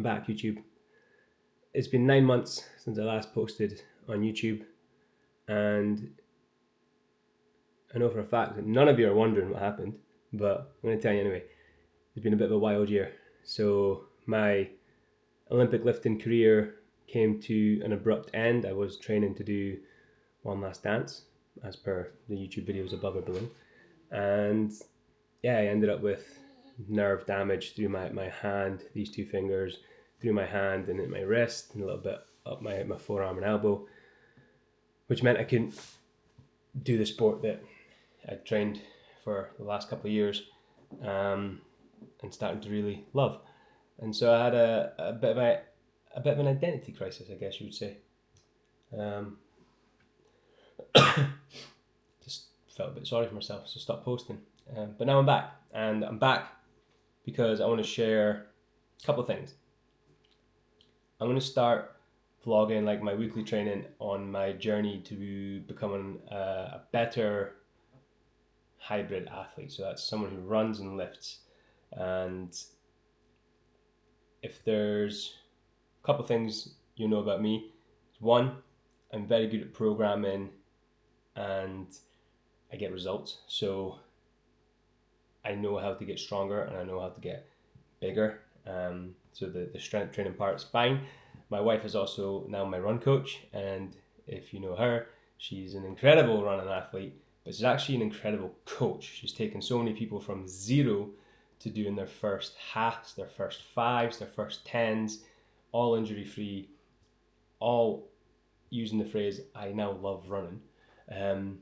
back, YouTube. It's been 9 months since I last posted on YouTube, and I know for a fact that none of you are wondering what happened, but I'm going to tell you anyway. It's been a bit of a wild year. So my Olympic lifting career came to an abrupt end. I was training to do One Last Dance, as per the YouTube videos above or below. And yeah, I ended up with nerve damage through my hand, these two fingers, through my hand and in my wrist, and a little bit up my forearm and elbow, which meant I couldn't do the sport that I'd trained for the last couple of years and starting to really love. And so I had a bit of an identity crisis, I guess you would say. Just felt a bit sorry for myself, so stopped posting. But now I'm back, and I'm back because I want to share a couple of things. I'm going to start vlogging like my weekly training on my journey to becoming a better hybrid athlete. So that's someone who runs and lifts. And if there's a couple of things you know about me, one, I'm very good at programming and I get results. So I know how to get stronger and I know how to get bigger. So the strength training part is fine. My wife is also now my run coach, and if you know her, she's an incredible running athlete, but she's actually an incredible coach. She's taken so many people from zero to doing their first halves, their first fives, their first tens, all injury free, all using the phrase, I now love running. And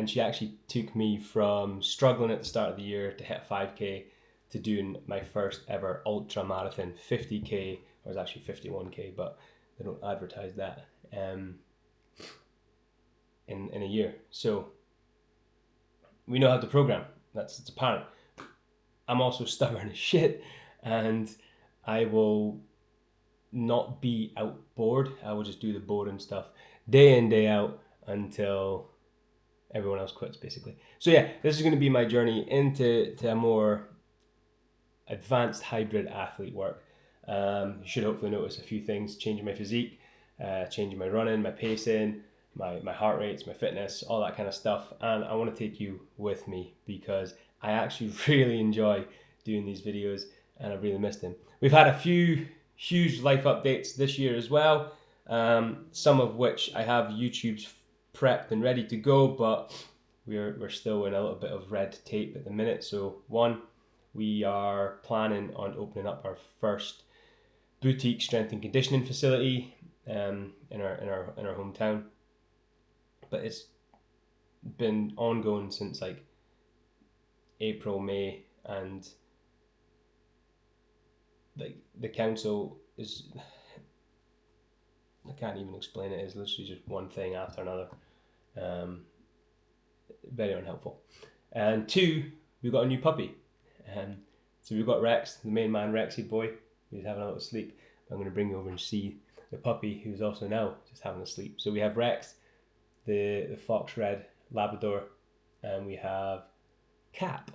she actually took me from struggling at the start of the year to hit 5K to doing my first ever ultra marathon, 50K, or it was actually 51K, but they don't advertise that, in a year. So we know how to program. It's apparent. I'm also stubborn as shit, and I will not be outboard. I will just do the boring stuff day in, day out until everyone else quits, basically. So yeah, this is going to be my journey into a more advanced hybrid athlete work. You should hopefully notice a few things: changing my physique, changing my running, my pacing, my heart rates, my fitness, all that kind of stuff. And I want to take you with me because I actually really enjoy doing these videos and I've really missed them. We've had a few huge life updates this year as well, some of which I have YouTube's prepped and ready to go, but we're still in a little bit of red tape at the minute. So one, we are planning on opening up our first boutique strength and conditioning facility in our hometown, but it's been ongoing since like April, May, and like the council is, I can't even explain it. It's literally just one thing after another. Very unhelpful. And two, we've got a new puppy. So we've got Rex, the main man, Rexy boy. He's having a little sleep. I'm going to bring you over and see the puppy, who's also now just having a sleep. So we have Rex, the fox red Labrador, and we have Cap.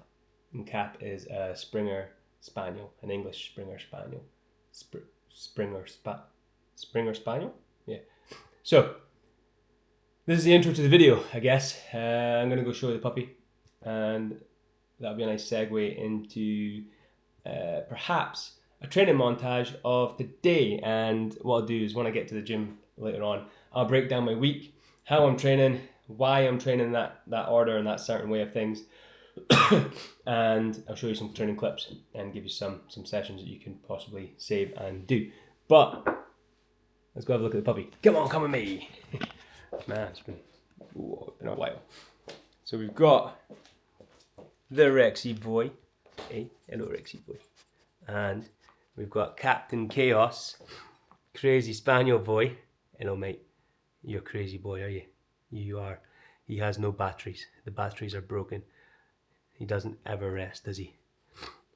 And Cap is a Springer Spaniel, an English Springer Spaniel. Springer Spaniel? Yeah. So this is the intro to the video, I guess. I'm going to go show you the puppy, and that'll be a nice segue into perhaps a training montage of the day. And what I'll do is when I get to the gym later on, I'll break down my week, how I'm training, why I'm training that order and that certain way of things. And I'll show you some training clips and give you some sessions that you can possibly save and do. But let's go have a look at the puppy. Come on, come with me. Man, it's been a while. So we've got the Rexy boy. Hey, hello Rexy boy. And we've got Captain Chaos, crazy Spaniel boy. Hello mate. You're a crazy boy, are you? You are. He has no batteries. The batteries are broken. He doesn't ever rest, does he?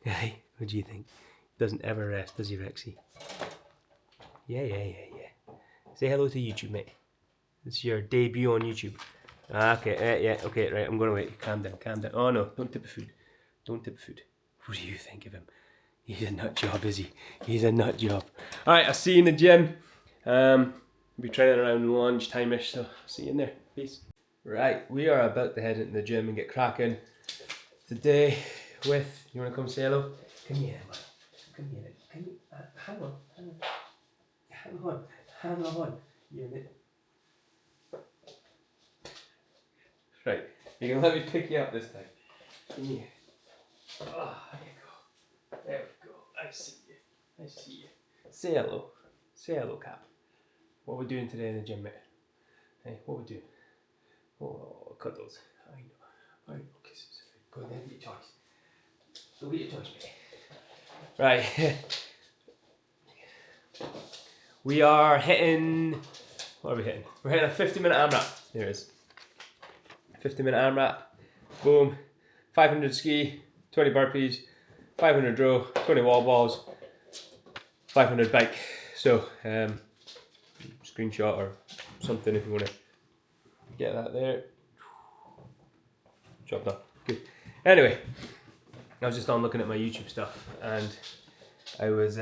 Hey, what do you think? He doesn't ever rest, does he, Rexy? Yeah. Say hello to YouTube, mate. It's your debut on YouTube. Okay, okay, right, I'm going to wait. Calm down. Oh no, don't tip the food. What do you think of him? He's a nut job, is he? He's a nut job. Alright, I'll see you in the gym. I'll be training around lunchtime-ish, so I'll see you in there. Peace. Right, we are about to head into the gym and get cracking today with, you want to come say hello? Come here, man. Come here. Come here. Hang on. Hang on. You're in it. Right, you can let me pick you up this time. Come here. Ah, there you go. There we go. I see you. Say hello. Say hello, Cap. What are we doing today in the gym, mate? Hey, what are we doing? Oh, cuddles. I know. Kisses. Go ahead and get your choice. Go get your choice, mate. Right. We are hitting. What are we hitting? We're hitting a 50-minute AMRAP. There it is. 50-minute AMRAP. Boom. 500 ski, 20 burpees, 500 row, 20 wall balls, 500 bike. So, screenshot or something if you want to get that there. Job done. Good. Anyway, I was just on looking at my YouTube stuff and I was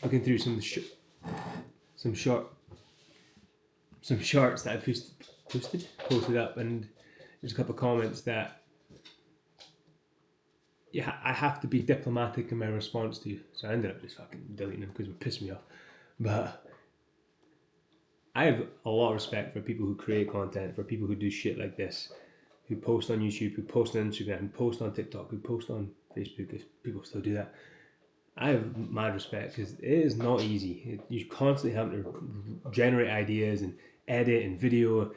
looking through some shorts that I posted up, and there's a couple of comments that I have to be diplomatic in my response to. So I ended up just fucking deleting them because it pissed me off. But I have a lot of respect for people who create content, for people who do shit like this, who post on YouTube, who post on Instagram, who post on TikTok, who post on Facebook, if people still do that. I have mad respect because it is not easy. You constantly have to generate ideas and edit and video,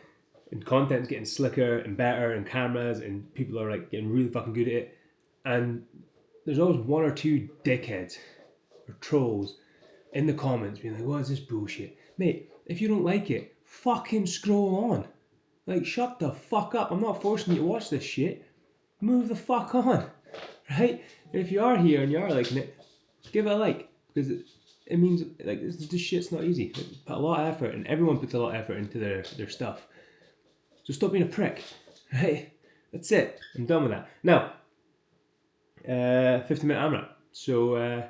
and content's getting slicker and better, and cameras, and people are like getting really fucking good at it. And there's always one or two dickheads or trolls in the comments being like, what is this bullshit? Mate, if you don't like it, fucking scroll on. Like, shut the fuck up. I'm not forcing you to watch this shit. Move the fuck on, right? And if you are here and you are liking it, give it a like, because it means, like, this shit's not easy. Like, put a lot of effort, and everyone puts a lot of effort into their stuff. So stop being a prick, right? That's it. I'm done with that. Now, 50-minute AMRAP. So,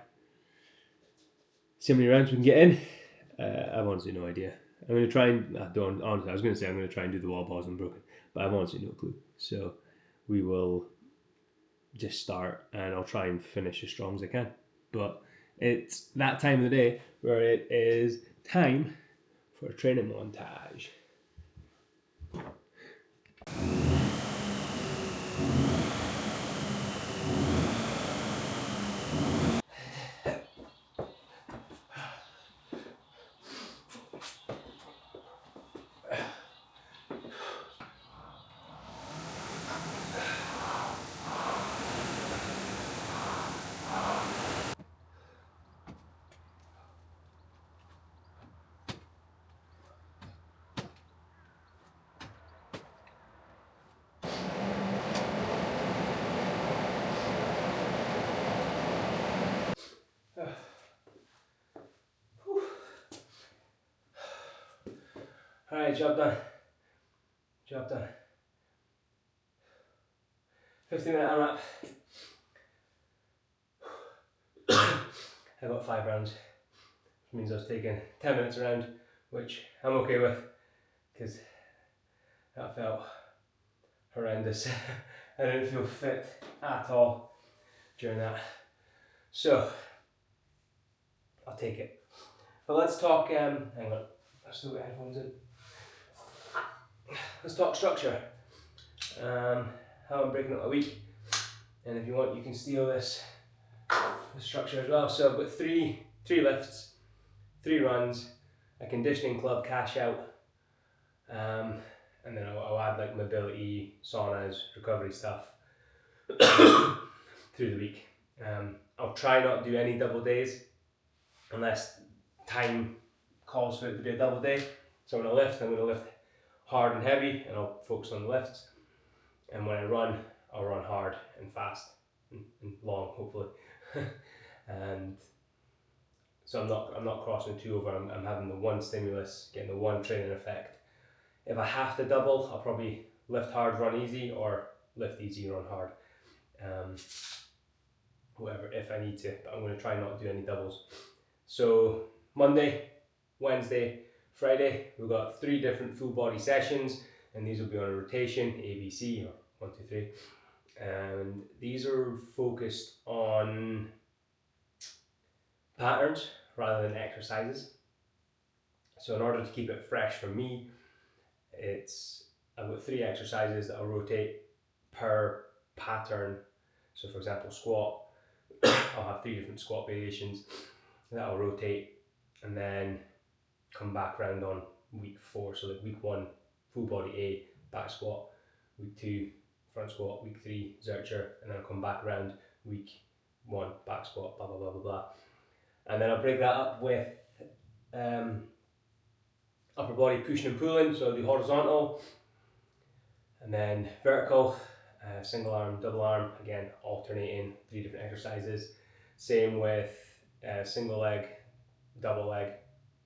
see how many rounds we can get in. I have honestly no idea. I'm going to try and, I was going to say I'm going to try and do the wall balls unbroken, but I have honestly no clue. So, we will just start and I'll try and finish as strong as I can. But it's that time of the day where it is time for a training montage. Alright, job done. 50-minute AMRAP. I got 5 rounds, which means I was taking 10 minutes around, which I'm okay with, because that felt horrendous. I didn't feel fit at all during that. So, I'll take it. But let's talk, hang on, I've still got headphones in. Let's talk structure. How I'm breaking up my week. And if you want, you can steal this structure as well. So I've got three lifts, 3 runs, a conditioning club cash out, and then I'll add like mobility, saunas, recovery stuff through the week. I'll try not to do any double days unless time calls for it to be a double day. So when I lift, I'm going to lift hard and heavy, and I'll focus on the lifts. And when I run, I'll run hard and fast and long, hopefully. And so I'm not crossing 2 over. I'm having the one stimulus, getting the one training effect. If I have to double, I'll probably lift hard, run easy, or lift easy, run hard. whatever, if I need to, but I'm going to try not to do any doubles. So Monday, Wednesday, Friday, we've got 3 different full body sessions, and these will be on a rotation, ABC, or 1, 2, 3. And these are focused on patterns rather than exercises. So in order to keep it fresh for me, I've got 3 exercises that I'll rotate per pattern. So for example, squat, I'll have 3 different squat variations that I'll rotate, and then come back around on week 4. So like week 1, full body A, back squat, week 2, front squat, week 3, Zercher, and then I'll come back around week 1, back squat, blah, blah, blah, blah, blah. And then I'll break that up with upper body pushing and pulling, so I'll do horizontal, and then vertical, single arm, double arm, again alternating 3 different exercises. Same with single leg, double leg,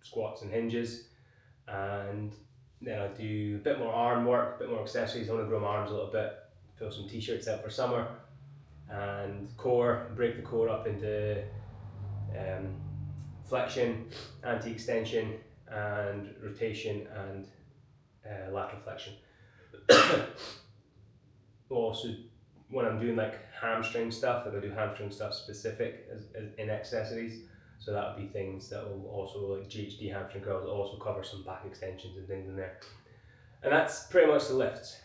squats and hinges, and then I'll do a bit more arm work, a bit more accessories. I want to grow my arms a little bit, fill some t-shirts out for summer, and core, break the core up into flexion, anti-extension, and rotation, and lateral flexion. Also, when I'm doing like hamstring stuff, like I do hamstring stuff specific as in accessories. So that would be things that will also, like GHD hamstring curls, will also cover some back extensions and things in there. And that's pretty much the lifts.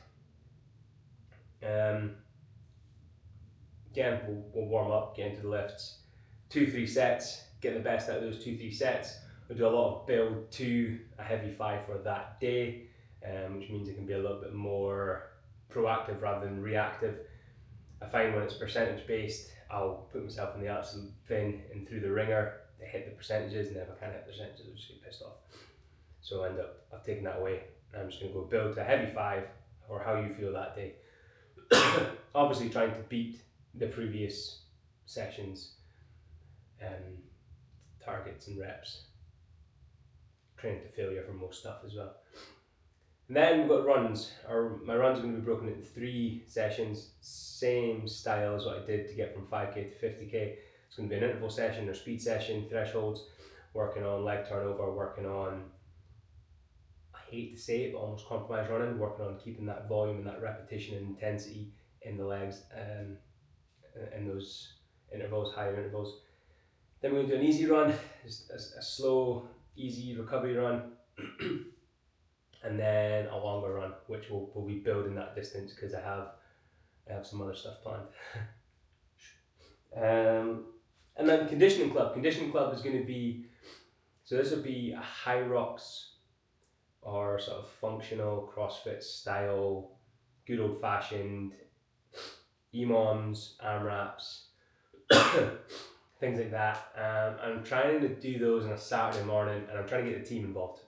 Again, we'll warm up, get into the lifts. 2-3 sets, get the best out of those 2-3 sets. We'll do a lot of build to a heavy 5 for that day, which means it can be a little bit more proactive rather than reactive. I find when it's percentage based, I'll put myself in the absolute bin and through the ringer to hit the percentages, and if I can't hit the percentages, I'll just get pissed off. So I've taken that away. I'm just going to go build to a heavy 5, or how you feel that day. Obviously trying to beat the previous sessions targets and reps, training to failure for most stuff as well. And then we've got runs. My runs are going to be broken into 3 sessions, same style as what I did to get from 5k to 50k. It's going to be an interval session or speed session, thresholds, working on leg turnover, working on, I hate to say it, but almost compromise running, working on keeping that volume and that repetition and intensity in the legs, in those intervals, higher intervals. Then we're going to do an easy run, a slow, easy recovery run, and then a longer run, which will be building that distance because I have some other stuff planned. And then conditioning club. Conditioning club is going to be, so this will be a high rocks or sort of functional CrossFit style, good old fashioned EMOMs, AMRAPs, things like that. I'm trying to do those on a Saturday morning, and I'm trying to get the team involved.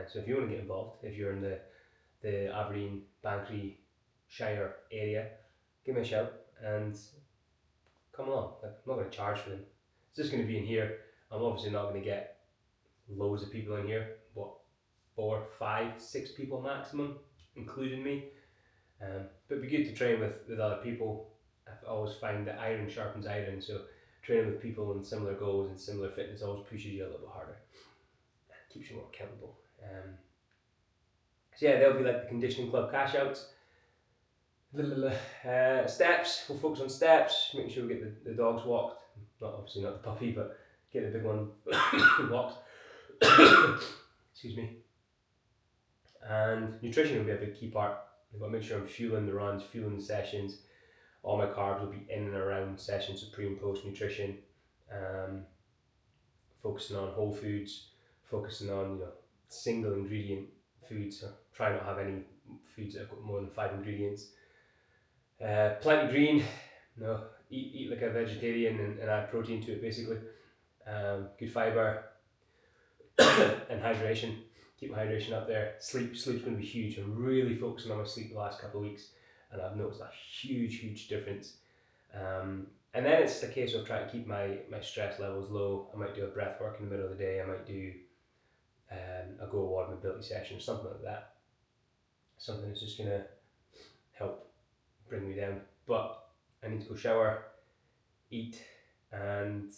So if you want to get involved, if you're in the Aberdeen, Banchory, Shire area, give me a shout and come along. Like, I'm not going to charge for them. It's just going to be in here. I'm obviously not going to get loads of people in here. What, 4, 5, 6 people maximum, including me. But it'd be good to train with other people. I always find that iron sharpens iron, so training with people in similar goals and similar fitness always pushes you a little bit harder. Keeps you more accountable. So yeah, they'll be like the conditioning club cash outs. Steps, we'll focus on steps, making sure we get the dogs walked. Obviously not the puppy, but get the big one walked. Excuse me. And nutrition will be a big key part. I've got to make sure I'm fueling the runs, fueling the sessions. All my carbs will be in and around sessions, so pre and post nutrition. Focusing on whole foods, focusing on single ingredient foods. So try not to have any foods that have got more than 5 ingredients. Plenty green. Eat like a vegetarian and add protein to it basically. Good fibre and hydration. Keep my hydration up there. Sleep's going to be huge. I'm really focusing on my sleep the last couple of weeks, and I've noticed a huge difference. And then it's a case of trying to keep my stress levels low. I might do a breath work in the middle of the day. I might do a go water mobility session or something like that. Something that's just going to help bring me down. But I need to go shower, eat, and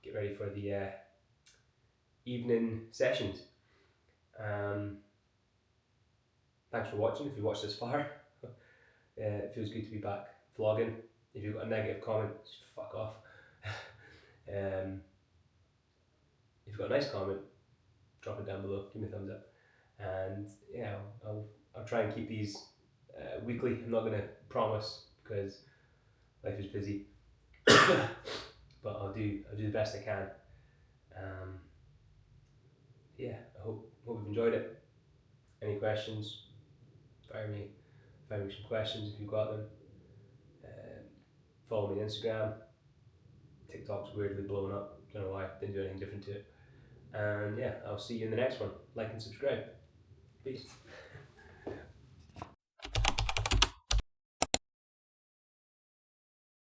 get ready for the evening sessions. Thanks for watching. If you watched this far, it feels good to be back vlogging. If you've got a negative comment, just fuck off. If you've got a nice comment, drop it down below. Give me a thumbs up. And yeah, I'll try and keep these weekly. I'm not gonna promise because life is busy, but I'll do the best I can. Yeah, I hope you've enjoyed it. Any questions? Fire me some questions if you've got them. Follow me on Instagram. TikTok's weirdly blowing up. Don't know why. Didn't do anything different to it. And yeah, I'll see you in the next one. Like and subscribe.